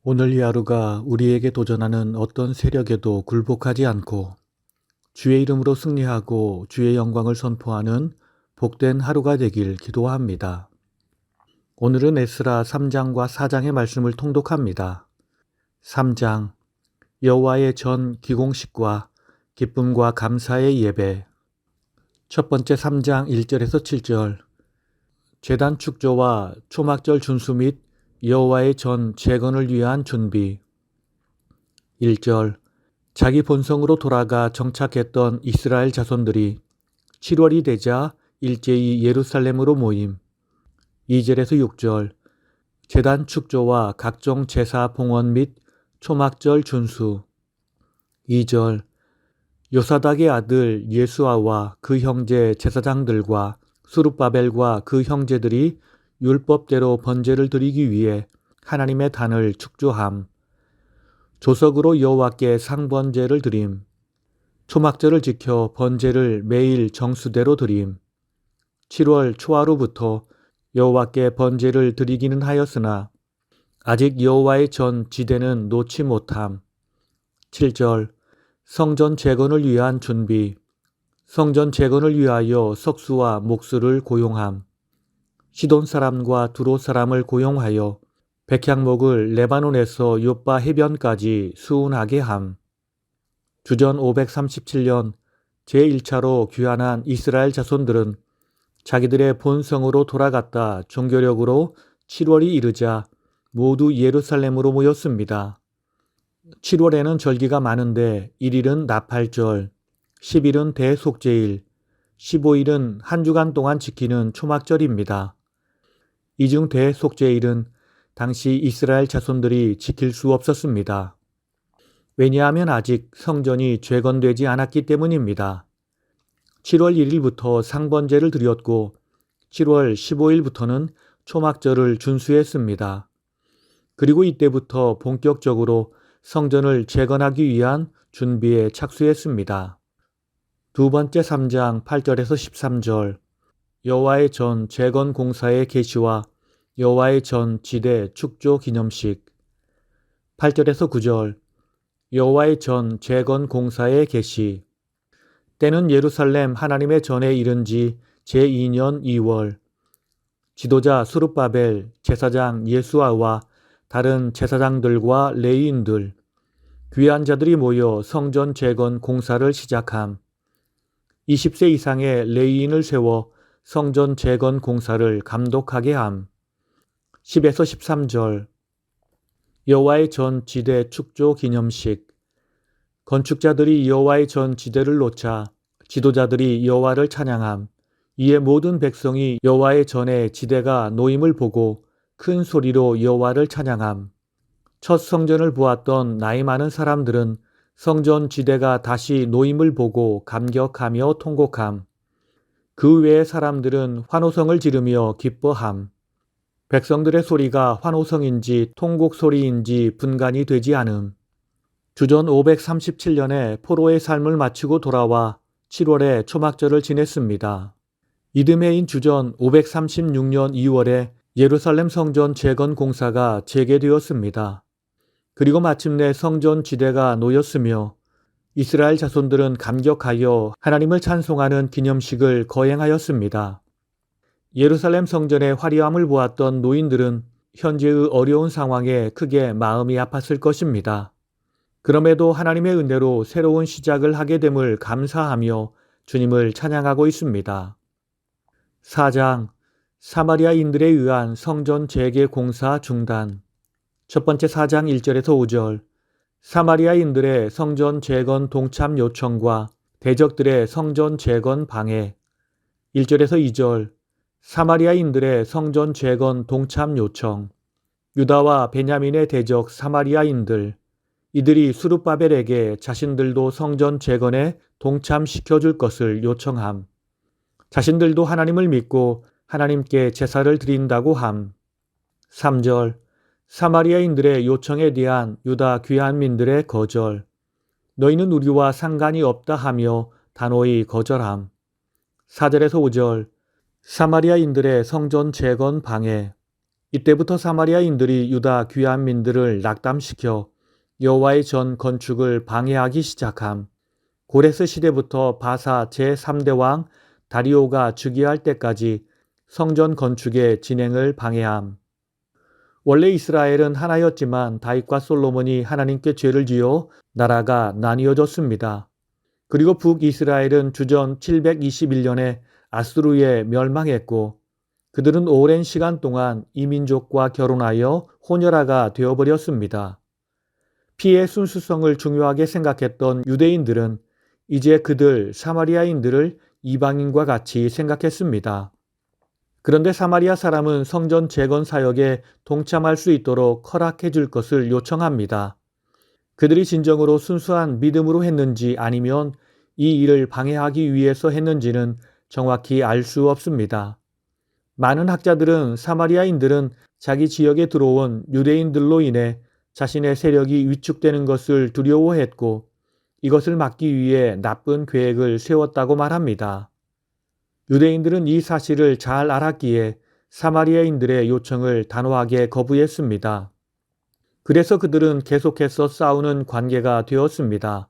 오늘 이 하루가 우리에게 도전하는 어떤 세력에도 굴복하지 않고 주의 이름으로 승리하고 주의 영광을 선포하는 복된 하루가 되길 기도합니다. 오늘은 에스라 3장과 4장의 말씀을 통독합니다. 3장 여호와의 전 기공식과 기쁨과 감사의 예배. 첫 번째 3장 1절에서 7절. 제단 축조와 초막절 준수 및 여호와의 전 재건을 위한 준비. 1절. 자기 본성으로 돌아가 정착했던 이스라엘 자손들이 7월이 되자 일제히 예루살렘으로 모임. 2절에서 6절. 제단 축조와 각종 제사 봉헌 및 초막절 준수. 2절. 요사닥의 아들 예수아와 그 형제 제사장들과 수룹바벨과 그 형제들이 율법대로 번제를 드리기 위해 하나님의 단을 축조함. 조석으로 여호와께 상번제를 드림. 초막절을 지켜 번제를 매일 정수대로 드림. 7월 초하루부터 여호와께 번제를 드리기는 하였으나 아직 여호와의 전 지대는 놓지 못함. 7절. 성전 재건을 위한 준비. 성전 재건을 위하여 석수와 목수를 고용함. 시돈 사람과 두로 사람을 고용하여 백향목을 레바논에서 욥바 해변까지 수운하게 함. 주전 537년 제1차로 귀환한 이스라엘 자손들은 자기들의 본성으로 돌아갔다 종교력으로 7월이 이르자 모두 예루살렘으로 모였습니다. 7월에는 절기가 많은데 1일은 나팔절, 10일은 대속죄일, 15일은 한 주간 동안 지키는 초막절입니다. 이 중 대속죄일은 당시 이스라엘 자손들이 지킬 수 없었습니다. 왜냐하면 아직 성전이 재건되지 않았기 때문입니다. 7월 1일부터 상번제를 드렸고 7월 15일부터는 초막절을 준수했습니다. 그리고 이때부터 본격적으로 성전을 재건하기 위한 준비에 착수했습니다. 두 번째 3장 8절에서 13절. 여호와의 전 재건 공사의 계시와 여호와의 전 지대 축조 기념식. 8절에서 9절. 여호와의 전 재건 공사의 계시. 때는 예루살렘 하나님의 전에 이른 지 제2년 2월. 지도자 수룹바벨, 제사장 예수아와 다른 제사장들과 레위인들, 귀한 자들이 모여 성전 재건 공사를 시작함. 20세 이상의 레위인을 세워 성전 재건 공사를 감독하게 함. 10에서 13절. 여호와의 전 지대 축조 기념식. 건축자들이 여호와의 전 지대를 놓자 지도자들이 여호와를 찬양함. 이에 모든 백성이 여호와의 전에 지대가 놓임을 보고 큰 소리로 여호와를 찬양함. 첫 성전을 보았던 나이 많은 사람들은 성전 지대가 다시 놓임을 보고 감격하며 통곡함. 그 외의 사람들은 환호성을 지르며 기뻐함. 백성들의 소리가 환호성인지 통곡 소리인지 분간이 되지 않음. 주전 537년에 포로의 삶을 마치고 돌아와 7월에 초막절을 지냈습니다. 이듬해인 주전 536년 2월에 예루살렘 성전 재건 공사가 재개되었습니다. 그리고 마침내 성전 지대가 놓였으며 이스라엘 자손들은 감격하여 하나님을 찬송하는 기념식을 거행하였습니다. 예루살렘 성전의 화려함을 보았던 노인들은 현재의 어려운 상황에 크게 마음이 아팠을 것입니다. 그럼에도 하나님의 은혜로 새로운 시작을 하게 됨을 감사하며 주님을 찬양하고 있습니다. 4장 사마리아인들에 의한 성전 재개 공사 중단. 첫 번째 4장 1절에서 5절. 사마리아인들의 성전 재건 동참 요청과 대적들의 성전 재건 방해. 1절에서 2절. 사마리아인들의 성전 재건 동참 요청. 유다와 베냐민의 대적 사마리아인들. 이들이 수룹바벨에게 자신들도 성전 재건에 동참시켜줄 것을 요청함. 자신들도 하나님을 믿고 하나님께 제사를 드린다고 함. 3절. 사마리아인들의 요청에 대한 유다 귀환민들의 거절. 너희는 우리와 상관이 없다 하며 단호히 거절함. 4절에서 5절. 사마리아인들의 성전 재건 방해. 이때부터 사마리아인들이 유다 귀환민들을 낙담시켜 여호와의 전 건축을 방해하기 시작함. 고레스 시대부터 바사 제3대 왕 다리오가 즉위할 때까지 성전 건축의 진행을 방해함. 원래 이스라엘은 하나였지만 다윗과 솔로몬이 하나님께 죄를 지어 나라가 나뉘어졌습니다. 그리고 북이스라엘은 주전 721년에 아수르에 멸망했고 그들은 오랜 시간 동안 이민족과 결혼하여 혼혈아가 되어버렸습니다. 피의 순수성을 중요하게 생각했던 유대인들은 이제 그들 사마리아인들을 이방인과 같이 생각했습니다. 그런데 사마리아 사람은 성전 재건 사역에 동참할 수 있도록 허락해 줄 것을 요청합니다. 그들이 진정으로 순수한 믿음으로 했는지 아니면 이 일을 방해하기 위해서 했는지는 정확히 알 수 없습니다. 많은 학자들은 사마리아인들은 자기 지역에 들어온 유대인들로 인해 자신의 세력이 위축되는 것을 두려워했고 이것을 막기 위해 나쁜 계획을 세웠다고 말합니다. 유대인들은 이 사실을 잘 알았기에 사마리아인들의 요청을 단호하게 거부했습니다. 그래서 그들은 계속해서 싸우는 관계가 되었습니다.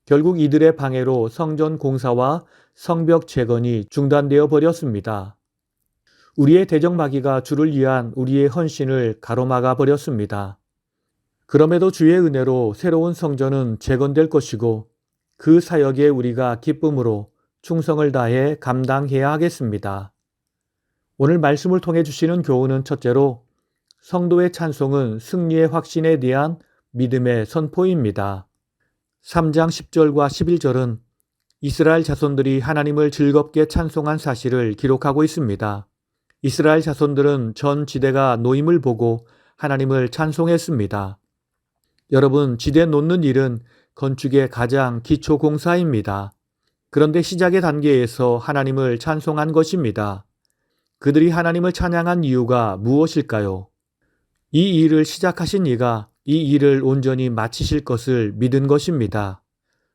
결국 이들의 방해로 성전 공사와 성벽 재건이 중단되어 버렸습니다. 우리의 대적마귀가 주를 위한 우리의 헌신을 가로막아 버렸습니다. 그럼에도 주의 은혜로 새로운 성전은 재건될 것이고 그 사역에 우리가 기쁨으로 충성을 다해 감당해야 하겠습니다. 오늘 말씀을 통해 주시는 교훈은 첫째로 성도의 찬송은 승리의 확신에 대한 믿음의 선포입니다. 3장 10절과 11절은 이스라엘 자손들이 하나님을 즐겁게 찬송한 사실을 기록하고 있습니다. 이스라엘 자손들은 전 지대가 놓임을 보고 하나님을 찬송했습니다. 여러분, 지대 놓는 일은 건축의 가장 기초 공사입니다. 그런데 시작의 단계에서 하나님을 찬송한 것입니다. 그들이 하나님을 찬양한 이유가 무엇일까요? 이 일을 시작하신 이가 이 일을 온전히 마치실 것을 믿은 것입니다.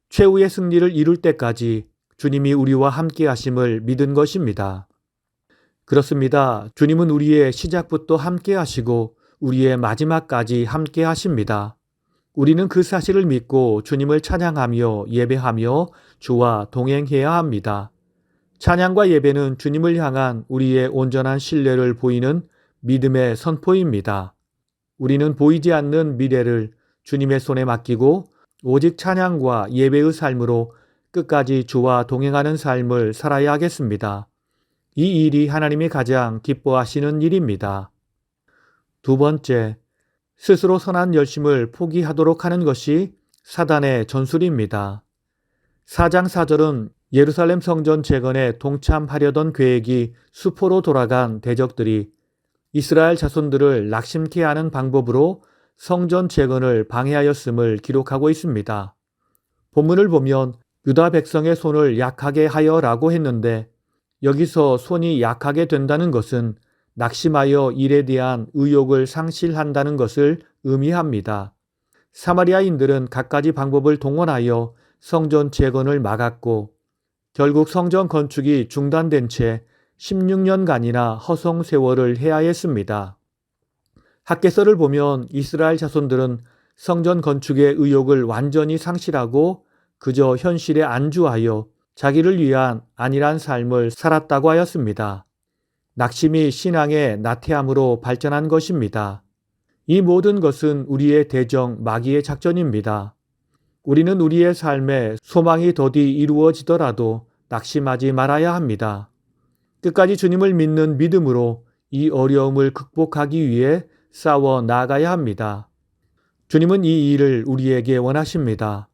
최후의 승리를 이룰 때까지 주님이 우리와 함께 하심을 믿은 것입니다. 그렇습니다. 주님은 우리의 시작부터 함께 하시고 우리의 마지막까지 함께 하십니다. 우리는 그 사실을 믿고 주님을 찬양하며 예배하며 주와 동행해야 합니다. 찬양과 예배는 주님을 향한 우리의 온전한 신뢰를 보이는 믿음의 선포입니다. 우리는 보이지 않는 미래를 주님의 손에 맡기고 오직 찬양과 예배의 삶으로 끝까지 주와 동행하는 삶을 살아야 하겠습니다. 이 일이 하나님이 가장 기뻐하시는 일입니다. 두 번째, 스스로 선한 열심을 포기하도록 하는 것이 사단의 전술입니다. 4장 4절은 예루살렘 성전 재건에 동참하려던 계획이 수포로 돌아간 대적들이 이스라엘 자손들을 낙심케 하는 방법으로 성전 재건을 방해하였음을 기록하고 있습니다. 본문을 보면 유다 백성의 손을 약하게 하여라고 했는데 여기서 손이 약하게 된다는 것은 낙심하여 일에 대한 의욕을 상실한다는 것을 의미합니다. 사마리아인들은 갖가지 방법을 동원하여 성전 재건을 막았고 결국 성전 건축이 중단된 채 16년간이나 허송 세월을 해야 했습니다. 학개서를 보면 이스라엘 자손들은 성전 건축의 의욕을 완전히 상실하고 그저 현실에 안주하여 자기를 위한 안일한 삶을 살았다고 하였습니다. 낙심이 신앙의 나태함으로 발전한 것입니다. 이 모든 것은 우리의 대적 마귀의 작전입니다. 우리는 우리의 삶에 소망이 더디 이루어지더라도 낙심하지 말아야 합니다. 끝까지 주님을 믿는 믿음으로 이 어려움을 극복하기 위해 싸워 나가야 합니다. 주님은 이 일을 우리에게 원하십니다.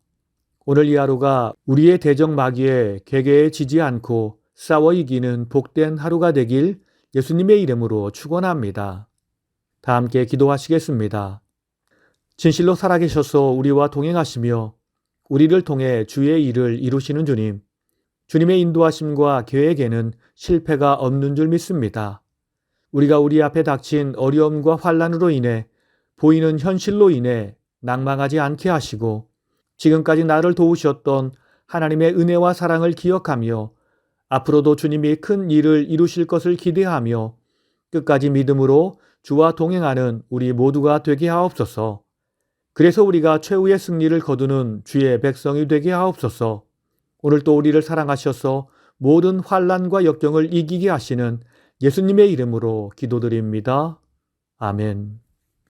오늘 이 하루가 우리의 대적 마귀의 계계에 지지 않고 싸워 이기는 복된 하루가 되길 예수님의 이름으로 축원합니다. 다 함께 기도하시겠습니다. 진실로 살아계셔서 우리와 동행하시며 우리를 통해 주의 일을 이루시는 주님, 주님의 인도하심과 계획에는 실패가 없는 줄 믿습니다. 우리가 우리 앞에 닥친 어려움과 환난으로 인해 보이는 현실로 인해 낭망하지 않게 하시고 지금까지 나를 도우셨던 하나님의 은혜와 사랑을 기억하며 앞으로도 주님이 큰 일을 이루실 것을 기대하며 끝까지 믿음으로 주와 동행하는 우리 모두가 되게 하옵소서. 그래서 우리가 최후의 승리를 거두는 주의 백성이 되게 하옵소서. 오늘 또 우리를 사랑하셔서 모든 환난과 역경을 이기게 하시는 예수님의 이름으로 기도드립니다. 아멘.